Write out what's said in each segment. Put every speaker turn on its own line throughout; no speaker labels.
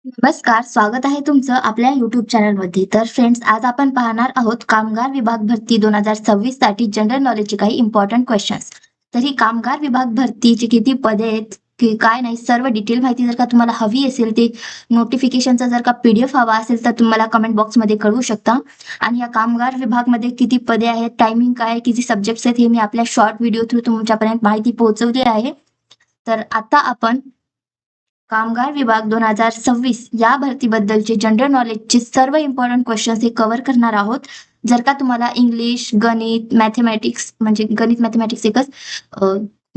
नमस्कार, स्वागत आहे तुमचं आपल्या YouTube चॅनलमध्ये. तर फ्रेंड्स, आज आपण पाहणार आहोत कामगार विभाग भरती 2026 साठी जनरल नॉलेजचे काही इम्पॉर्टंट क्वेश्चन्स. तर ही कामगार विभाग भरतीची किती पदे आहेत, की काय नाही, सर्व डिटेल माहिती जर का तुम्हाला हवी असेल, ते नोटिफिकेशनचा जर का PDF हवा असेल, तर तुम्हाला कमेंट बॉक्समध्ये कळवू शकता. आणि या कामगार विभागमध्ये किती पदे आहेत, टायमिंग काय, किती सब्जेक्ट्स आहेत, हे मी आपल्या शॉर्ट व्हिडिओ थ्रू तुमच्यापर्यंत माहिती पोहोचवली आहे. तर आता आपण कामगार विभाग 2026 या भरतीबद्दलचे जनरल नॉलेजचे सर्व इम्पॉर्टंट क्वेश्चन्स हे कव्हर करणार आहोत. जर का तुम्हाला इंग्लिश, गणित, मॅथेमॅटिक्स म्हणजे गणित मॅथेमॅटिक्स एकच,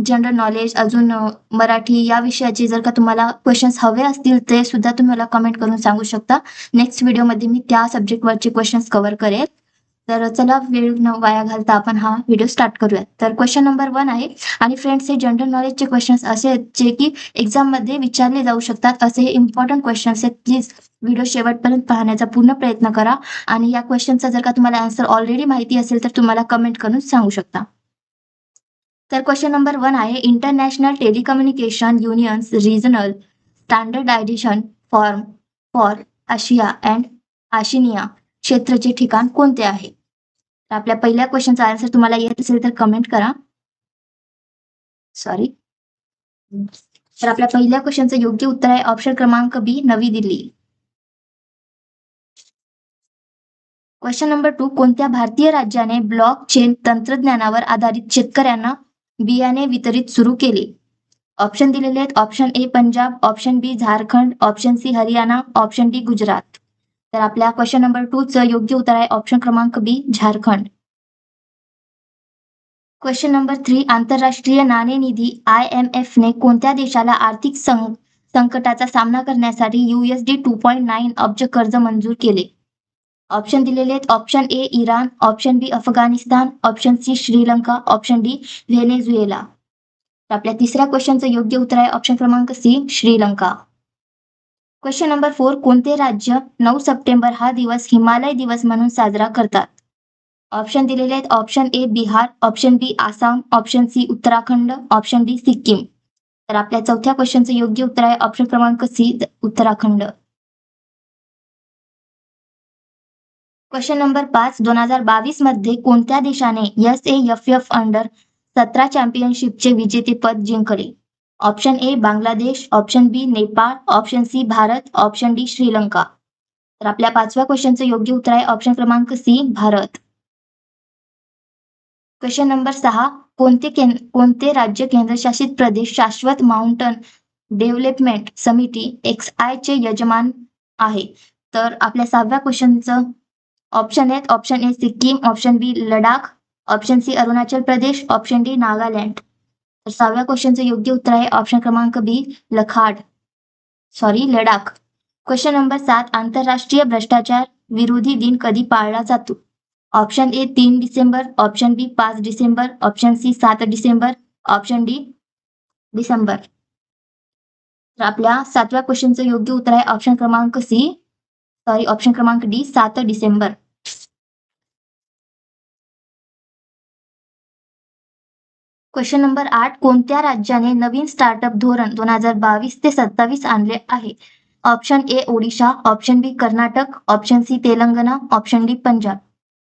जनरल नॉलेज अजून मराठी या विषयाचे जर का तुम्हाला क्वेश्चन्स हवे असतील, ते सुद्धा तुम्ही मला कमेंट करून सांगू शकता. नेक्स्ट व्हिडिओमध्ये मी त्या सब्जेक्टवरचे क्वेश्चन्स कव्हर करेल. तर चला वेळ न वाया घालता आपण हा व्हिडिओ स्टार्ट करूयात. तर क्वेश्चन नंबर 1 आहे. आणि फ्रेंड्स, हे जनरल नॉलेजचे क्वेश्चन्स असे आहेत जे की एक्झाममध्ये विचारले जाऊ शकतात. असे हे इम्पॉर्टंट क्वेश्चन्स आहेत. प्लीज व्हिडिओ शेवटपर्यंत पाहण्याचा पूर्ण प्रयत्न करा. आणि या क्वेश्चनचा जर का तुम्हाला आन्सर ऑलरेडी माहिती असेल, तर तुम्हाला कमेंट करून सांगू शकता. तर क्वेश्चन नंबर 1 आहे. International telecommunication unions regional standardisation form for आशिया अँड आशिनिया क्षेत्रचे ठिकाण कोणते आहे? तर आपल्या पहिल्या क्वेश्चनचा आन्सर तुम्हाला येत असेल तर कमेंट करा. सॉरी. तर आपल्या पहिल्या क्वेश्चनचं योग्य उत्तर आहे ऑप्शन क्रमांक बी, नवी दिल्ली. Question number 2. कोणत्या भारतीय राज्याने ब्लॉक चेन तंत्रज्ञानावर आधारित शेतकऱ्यांना बियाणे वितरित सुरू केले? ऑप्शन दिलेले आहेत. Option A Punjab, option B Jharkhand, option C Haryana, option D Gujarat. तर आपल्या क्वेश्चन नंबर 2 चं योग्य उत्तर आहे ऑप्शन क्रमांक बी, झारखंड. Question number 3. आंतरराष्ट्रीय नाणेनिधी IMF ने कोणत्या देशाला आर्थिक संकटाचा सामना करण्यासाठी USD 2.9 अब्ज कर्ज मंजूर केले? ऑप्शन दिलेले आहेत. Option A Iran, option B Afghanistan, option C Sri Lanka, option D Venezuela. तर आपल्या तिसऱ्या क्वेश्चनचं योग्य उत्तर आहे ऑप्शन क्रमांक सी, श्रीलंका. Question number 4. कोणते राज्य 9 सप्टेंबर हा दिवस हिमालय दिवस म्हणून साजरा करतात? ऑप्शन दिलेले आहेत. Option A Bihar, option B Assam, option C Uttarakhand, option D Sikkim. तर आपल्या चौथ्या क्वेश्चनचं योग्य उत्तर आहे ऑप्शन क्रमांक सी, उत्तराखंड. Question number 5. 2022 मध्ये कोणत्या देशाने SAFF अंडर 17 चॅम्पियनशिपचे विजेतेपद जिंकले? Option A Bangladesh, option B Nepal, option C Bharat, option D Sri Lanka. तर आपल्या पाचव्या क्वेश्चनचं योग्य उत्तर आहे ऑप्शन क्रमांक सी, भारत. Question number 6. कोणते राज्य केंद्रशासित प्रदेश शाश्वत माउंटन डेव्हलपमेंट समिती XI चे यजमान आहे? तर आपल्या 6व्या क्वेश्चनचं ऑप्शन आहेत. Option A Sikkim, option B Ladakh, option C Arunachal Pradesh, option D Nagaland. तर 6व्या क्वेश्चनचं योग्य उत्तर आहे ऑप्शन क्रमांक बी, लडाख. Question number 7. आंतरराष्ट्रीय भ्रष्टाचार विरोधी दिन कधी पाळला जातो? Option A 3 December, option B 5 December, option C 7 December, option D December. तर आपल्या 7व्या क्वेश्चनचं योग्य उत्तर आहे ऑप्शन क्रमांक डी, 7 डिसेंबर. Question number 8. कोणत्या राज्याने नवीन स्टार्टअप धोरण 2022 ते 27 आणले आहे? Option A Odisha, option B Karnataka, option C Telangana, option D Punjab.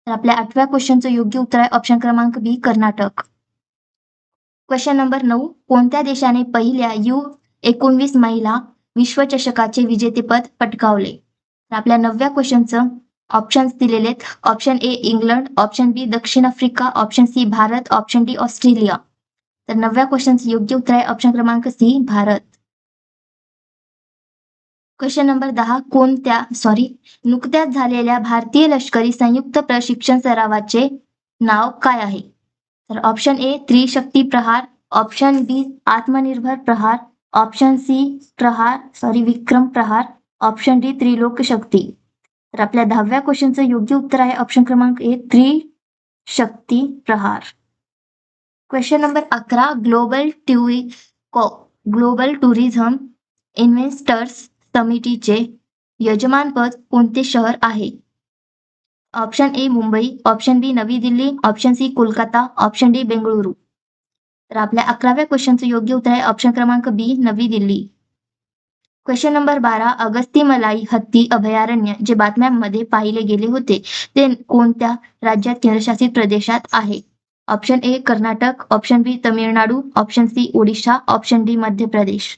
तर आपल्या 8व्या क्वेश्चनचं योग्य उत्तर आहे ऑप्शन क्रमांक बी, कर्नाटक. Question number 9. कोणत्या देशाने पहिल्या U19 महिला विश्वचषकाचे विजेतेपद पटकावले? तर आपल्या 9व्या क्वेश्चनचं ऑप्शन्स दिलेले आहेत. Option A England, option B दक्षिण Africa, option C Bharat, option D Australia. तर 9व्या क्वेश्चनचं योग्य उत्तर आहे ऑप्शन क्रमांक सी, भारत. Question number 10. नुकत्याच झालेल्या भारतीय लष्करी संयुक्त प्रशिक्षण सरावाचे नाव काय आहे? तर option A Trishakti Prahar, option B Atmanirbhar Prahar, option C Vikram Prahar, option D Trilok Shakti. तर आपल्या 10व्या क्वेश्चनचं योग्य उत्तर आहे ऑप्शन क्रमांक A, Trishakti Prahar. Question number 11. Global tourism investors समितीचे यजमानपद कोणते शहर आहे? Option A Mumbai, option B Navi Delhi, option C Kolkata, option D Bengaluru. तर आपल्या 11व्या क्वेश्चनचं योग्य उत्तर आहे ऑप्शन क्रमांक बी, नवी दिल्ली. क्वेश्चन नंबर 12 अगस्तीमलाई हत्ती अभयारण्य जे बातम्यांमध्ये पाहिले गेले होते ते कोणत्या राज्यात केंद्रशासित प्रदेशात आहे? Option A Karnataka, option B Tamil Nadu, option C Odisha, option D Madhya Pradesh.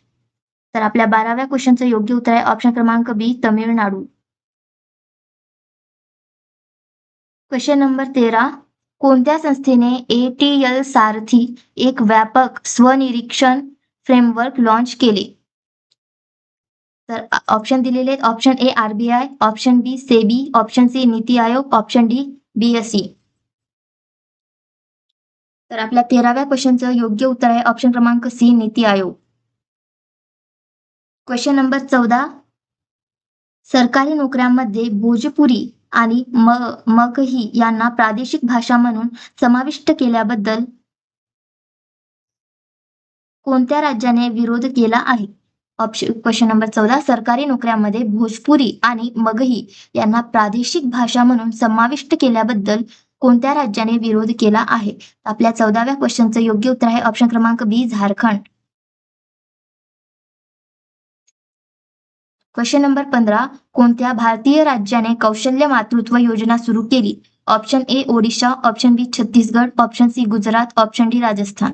तर आपल्या 12व्या क्वेश्चनचं योग्य उत्तर आहे ऑप्शन क्रमांक बी तमिळनाडू. क्वेश्चन नंबर 13 कोणत्या संस्थेने ATL सारथी एक व्यापक स्वनिरीक्षण फ्रेमवर्क लॉन्च केले? तर ऑप्शन दिलेले आहेत option A RBI, option B SEBI, option C NITI Aayog, option D BSE. तर आपल्या 13व्या क्वेश्चनचं योग्य उत्तर आहे ऑप्शन क्रमांक सी नीती आयोग. क्वेश्चन नंबर 14 सरकारी नोकऱ्यांमध्ये भोजपुरी आणि मगही यांना प्रादेशिक भाषा म्हणून समाविष्ट केल्याबद्दल कोणत्या राज्याने विरोध केला आहे? क्वेश्चन नंबर 14 सरकारी नोकऱ्यांमध्ये भोजपुरी आणि मगही यांना प्रादेशिक भाषा म्हणून समाविष्ट केल्याबद्दल कोणत्या राज्याने विरोध केला आहे? आपल्या 14व्या क्वेश्चनचं योग्य उत्तर आहे ऑप्शन क्रमांक बी झारखंड. क्वेश्चन नंबर 15 कोणत्या भारतीय राज्याने कौशल्य मातृत्व योजना सुरू केली? Option A Odisha, option B Chhattisgarh, option C Gujarat, option D Rajasthan.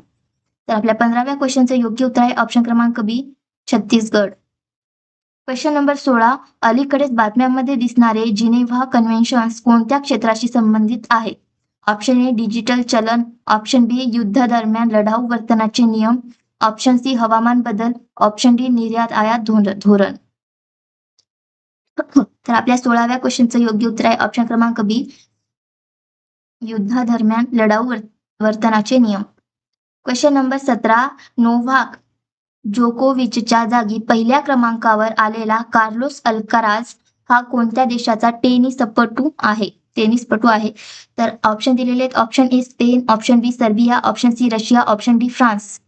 तर आपल्या 15व्या क्वेश्चनचं योग्य उत्तर आहे ऑप्शन क्रमांक बी छत्तीसगड. क्वेश्चन नंबर 16 अलीकडेच बातम्यांमध्ये दिसणारे जिनेव्हा कन्व्हेन्शन्स कोणत्या क्षेत्राशी संबंधित आहे? ऑप्शन ए डिजिटल चलन, ऑप्शन बी युद्धादरम्यान लढाऊ वर्तनाचे नियम, ऑप्शन सी हवामान बदल, ऑप्शन डी निर्यात आयात धोरण. तर आपल्या 16व्या क्वेश्चनचं योग्य उत्तर आहे ऑप्शन क्रमांक बी युद्धादरम्यान लढाऊ वर्तनाचे नियम. क्वेश्चन नंबर 17 नोव्हाक जोकोविचच्या जागी पहिल्या क्रमांकावर आलेला कार्लोस अल्काराज हा कोणत्या देशाचा टेनिसपटू आहे? तर ऑप्शन दिलेले आहेत option A Spain, option B Serbia, option C Russia, option D France.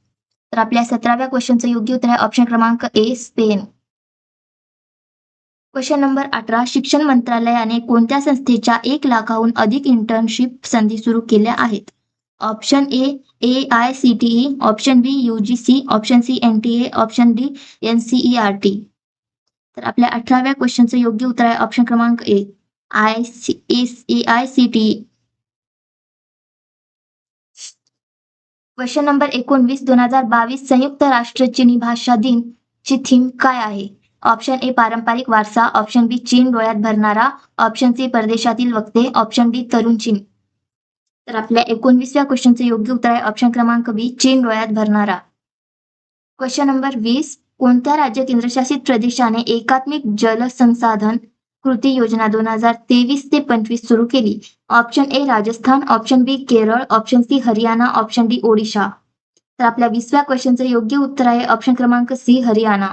तर आपल्या 17व्या क्वेश्चनचं योग्य उत्तर आहे ऑप्शन क्रमांक ए स्पेन. क्वेश्चन नंबर 18 शिक्षण मंत्रालयाने कोणत्या संस्थेच्या 1 लाखाहून अधिक इंटर्नशिप संधी सुरू केल्या आहेत? Option A AICTE, option B UGC, option C NTA, option D NCERT. तर आपल्या 18व्या क्वेश्चनचं योग्य उत्तर आहे ऑप्शन क्रमांक ए AICTE. क्वेश्चन नंबर 19 2022 संयुक्त राष्ट्र चिनी भाषा दिन ची थीम काय आहे? ऑप्शन ए पारंपरिक वारसा, ऑप्शन बी चीन डोळ्यात भरणारा, ऑप्शन सी परदेशातील वक्ते, ऑप्शन डी तरुण चीन. तर आपल्या 19व्या क्वेश्चनचं योग्य उत्तर आहे ऑप्शन क्रमांक बी चीन डोळ्यात भरणारा. क्वेश्चन नंबर 20 कोणत्या राज्य केंद्रशासित प्रदेशाने एकात्मिक जलसंसाधन कृती योजना 2023 ते 25 सुरू केली? Option A Rajasthan, option B Kerala, option C Haryana, option D Odisha. तर आपल्या 20व्या क्वेश्चनचं योग्य उत्तर आहे ऑप्शन क्रमांक सी हरियाणा.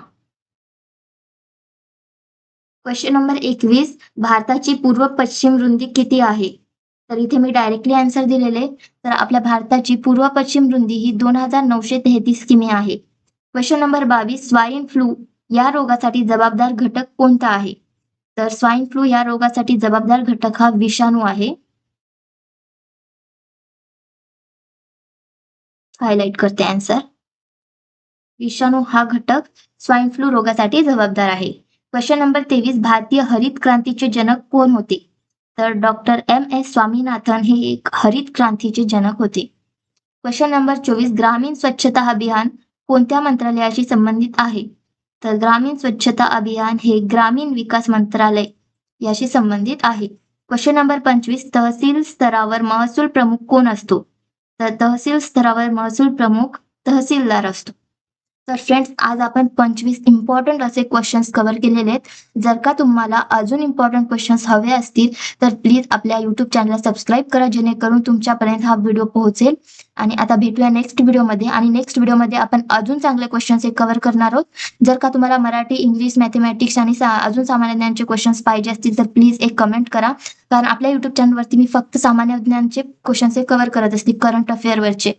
क्वेश्चन नंबर 21 भारताची पूर्व पश्चिम रुंदी किती आहे? तर इथे मी डायरेक्टली आन्सर दिलेले. तर आपल्या भारताची पूर्व पश्चिम रुंदी ही 2933 किमी आहे. क्वेश्चन नंबर 22 स्वाईन फ्लू या रोगासाठी जबाबदार घटक कोणता आहे? तर स्वाईन फ्लू या रोगासाठी जबाबदार घटक हा विषाणू आहे. हायलाइट करते आन्सर. विषाणू हा घटक स्वाईन फ्लू रोगासाठी जबाबदार आहे. क्वेश्चन नंबर 23 भारतीय हरित क्रांतीचे जनक कोण होते? तर डॉक्टर MS स्वामीनाथन हे एक हरित क्रांतीचे जनक होते. क्वेश्चन नंबर 24 ग्रामीण स्वच्छता अभियान कोणत्या मंत्रालयाशी संबंधित आहे? तर ग्रामीण स्वच्छता अभियान हे ग्रामीण विकास मंत्रालय याशी संबंधित आहे. क्वेश्चन नंबर 25 तहसील स्तरावर महसूल प्रमुख कोण असतो? तर तहसील स्तरावर महसूल प्रमुख तहसीलदार असतो. तर फ्रेंड्स आज आपण 25 इम्पॉर्टंट असे क्वेश्चन्स कव्हर केलेले आहेत. जर का तुम्हाला अजून इम्पॉर्टंट क्वेश्चन्स हवे असतील तर प्लीज आपल्या YouTube चॅनलला सबस्क्राईब करा जेणेकरून तुमच्यापर्यंत हा व्हिडिओ पोहोचेल. आणि आता भेटूया नेक्स्ट व्हिडिओमध्ये आणि नेक्स्ट व्हिडिओमध्ये आपण अजून चांगले क्वेश्चन्स कव्हर करणार आहोत. जर का तुम्हाला मराठी, इंग्लिश, मॅथमॅटिक्स आणि अजून सामान्य ज्ञानचे क्वेश्चन्स पाहिजे असतील तर प्लीज एक कमेंट करा. कारण आपल्या YouTube चॅनलवरती मी फक्त सामान्य ज्ञानचे क्वेश्चन्स कव्हर करत असते, करंट अफेअरवरचे.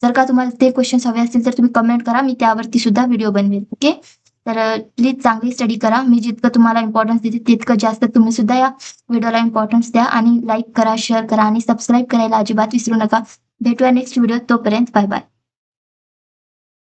जर का तुम्हाला ते क्वेश्चन्स हवे असतील तर तुम्ही कमेंट करा, मी त्यावरती सुद्धा व्हिडिओ बनवेल. ओके, तर प्लीज चांगली स्टडी करा. मी जितकं तुम्हाला इम्पॉर्टन्स देते तितकं जास्त तुम्ही सुद्धा या व्हिडिओला इम्पॉर्टन्स द्या आणि लाईक करा, शेअर करा आणि सबस्क्राईब करायला अजिबात विसरू नका. भेटूया नेक्स्ट व्हिडिओ. तोपर्यंत बाय बाय.